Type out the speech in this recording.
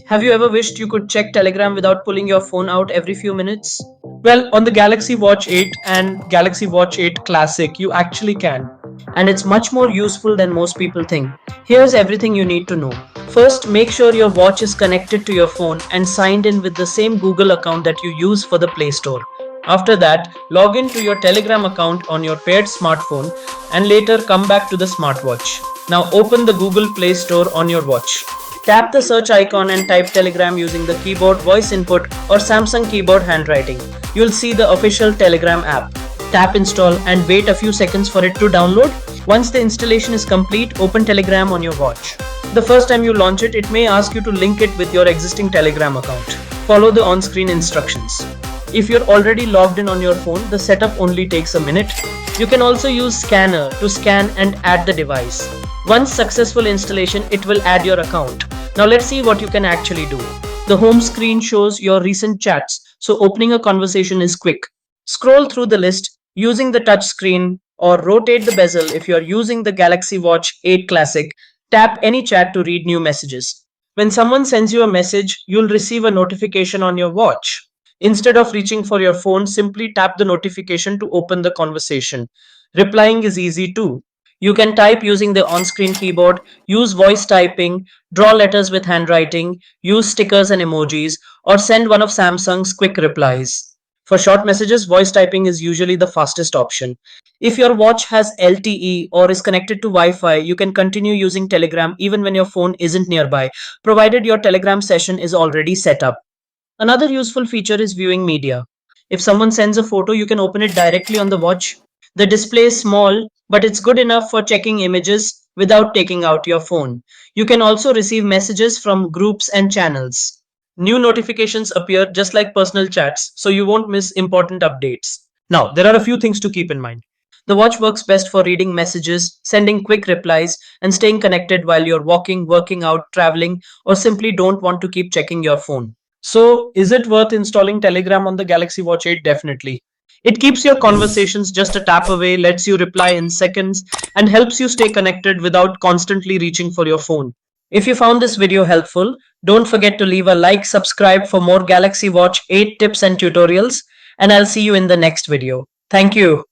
Have you ever wished you could check Telegram without pulling your phone out every few minutes? Well, on the Galaxy Watch 8 and Galaxy Watch 8 Classic, you actually can. And it's much more useful than most people think. Here's everything you need to know. First, make sure your watch is connected to your phone and signed in with the same Google account that you use for the Play Store. After that, log in to your Telegram account on your paired smartphone and later come back to the smartwatch. Now open the Google Play Store on your watch. Tap the search icon and type Telegram using the keyboard voice input or Samsung keyboard handwriting. You'll see the official Telegram app. Tap install and wait a few seconds for it to download. Once the installation is complete, open Telegram on your watch. The first time you launch it, it may ask you to link it with your existing Telegram account. Follow the on-screen instructions. If you're already logged in on your phone, the setup only takes a minute. You can also use Scanner to scan and add the device. Once successful installation, it will add your account. Now let's see what you can actually do. The home screen shows your recent chats, so opening a conversation is quick. Scroll through the list using the touch screen or rotate the bezel if you are using the Galaxy Watch 8 Classic. Tap any chat to read new messages. When someone sends you a message, you'll receive a notification on your watch. Instead of reaching for your phone, simply tap the notification to open the conversation. Replying is easy too. You can type using the on screen keyboard, use voice typing, draw letters with handwriting, use stickers and emojis, or send one of Samsung's quick replies. For short messages, voice typing is usually the fastest option. If your watch has LTE or is connected to Wi Fi, you can continue using Telegram even when your phone isn't nearby, provided your Telegram session is already set up. Another useful feature is viewing media. If someone sends a photo, you can open it directly on the watch. The display is small, but it's good enough for checking images without taking out your phone. You can also receive messages from groups and channels. New notifications appear just like personal chats, so you won't miss important updates. Now, there are a few things to keep in mind. The watch works best for reading messages, sending quick replies, and staying connected while you're walking, working out, traveling, or simply don't want to keep checking your phone. So, is it worth installing Telegram on the Galaxy Watch 8? Definitely. It keeps your conversations just a tap away, lets you reply in seconds, and helps you stay connected without constantly reaching for your phone. If you found this video helpful, don't forget to leave a like, subscribe for more Galaxy Watch 8 tips and tutorials, and I'll see you in the next video. Thank you.